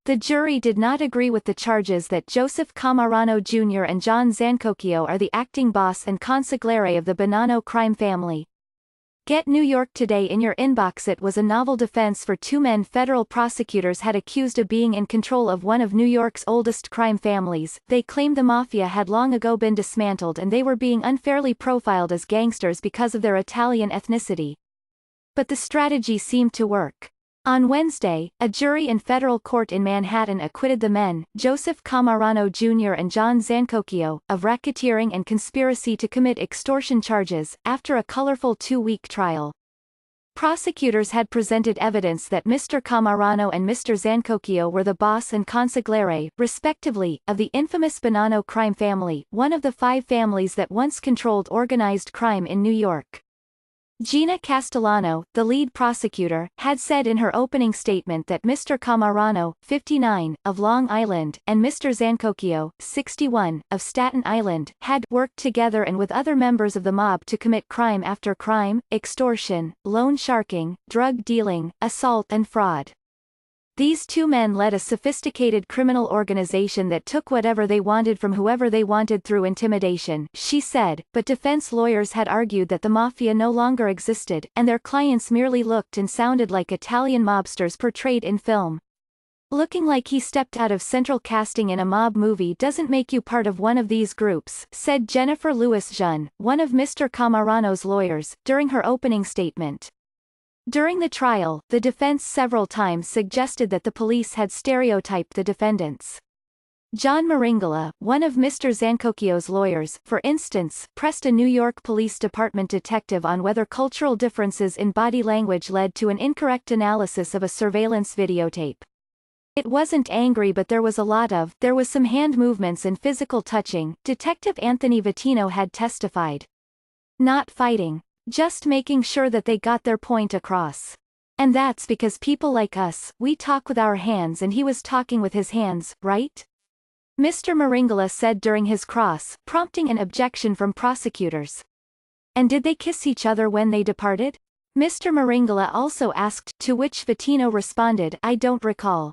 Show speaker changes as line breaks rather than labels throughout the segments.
The jury did not agree with the charges that Joseph Cammarano Jr. and John Zancocchio are the acting boss and consigliere of the Bonanno crime family. Get New York Today in your inbox. It was a novel defense for two men federal prosecutors had accused of being in control of one of New York's oldest crime families. They claimed the mafia had long ago been dismantled and they were being unfairly profiled as gangsters because of their Italian ethnicity. But the strategy seemed to work. On Wednesday, a jury in federal court in Manhattan acquitted the men, Joseph Cammarano Jr. and John Zancocchio, of racketeering and conspiracy to commit extortion charges, after a colorful 2-week trial. Prosecutors had presented evidence that Mr. Cammarano and Mr. Zancocchio were the boss and consigliere, respectively, of the infamous Bonanno crime family, one of the 5 families that once controlled organized crime in New York. Gina Castellano, the lead prosecutor, had said in her opening statement that Mr. Cammarano, 59, of Long Island, and Mr. Zancocchio, 61, of Staten Island, had worked together and with other members of the mob to commit crime after crime, extortion, loan sharking, drug dealing, assault and fraud. These two men led a sophisticated criminal organization that took whatever they wanted from whoever they wanted through intimidation, she said, but defense lawyers had argued that the mafia no longer existed, and their clients merely looked and sounded like Italian mobsters portrayed in film. Looking like he stepped out of central casting in a mob movie doesn't make you part of one of these groups, said Jennifer Lewis-Jun, one of Mr. Cammarano's lawyers, during her opening statement. During the trial, the defense several times suggested that the police had stereotyped the defendants. John Maringala, one of Mr. Zancocchio's lawyers, for instance, pressed a New York Police Department detective on whether cultural differences in body language led to an incorrect analysis of a surveillance videotape. It wasn't angry, but there was some hand movements and physical touching, Detective Anthony Vittino had testified. Not fighting. Just making sure that they got their point across. And that's because people like us, we talk with our hands and he was talking with his hands, right? Mr. Maringala said during his cross, prompting an objection from prosecutors. And did they kiss each other when they departed? Mr. Maringala also asked, to which Vittino responded, I don't recall.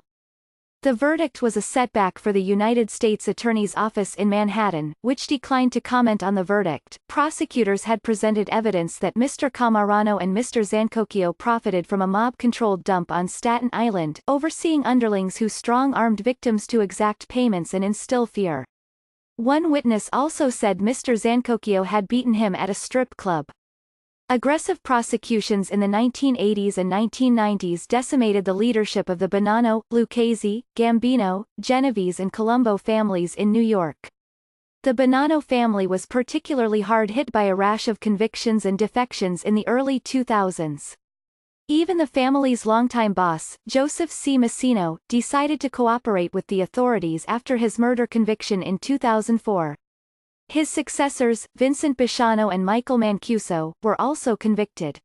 The verdict was a setback for the United States Attorney's Office in Manhattan, which declined to comment on the verdict. Prosecutors had presented evidence that Mr. Cammarano and Mr. Zancocchio profited from a mob-controlled dump on Staten Island, overseeing underlings who strong-armed victims to exact payments and instill fear. One witness also said Mr. Zancocchio had beaten him at a strip club. Aggressive prosecutions in the 1980s and 1990s decimated the leadership of the Bonanno, Lucchese, Gambino, Genovese and Colombo families in New York. The Bonanno family was particularly hard hit by a rash of convictions and defections in the early 2000s. Even the family's longtime boss, Joseph C. Massino, decided to cooperate with the authorities after his murder conviction in 2004. His successors, Vincent Bisciano and Michael Mancuso, were also convicted.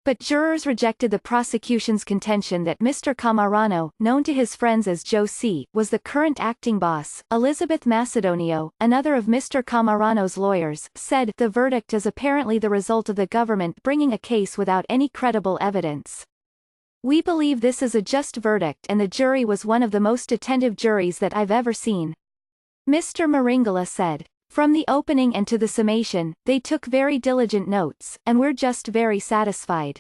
But jurors rejected the prosecution's contention that Mr. Cammarano, known to his friends as Joe C., was the current acting boss. Elizabeth Macedonio, another of Mr. Cammarano's lawyers, said, the verdict is apparently the result of the government bringing a case without any credible evidence. We believe this is a just verdict and the jury was one of the most attentive juries that I've ever seen. Mr. Maringala said. From the opening and to the summation, they took very diligent notes, and we're just very satisfied.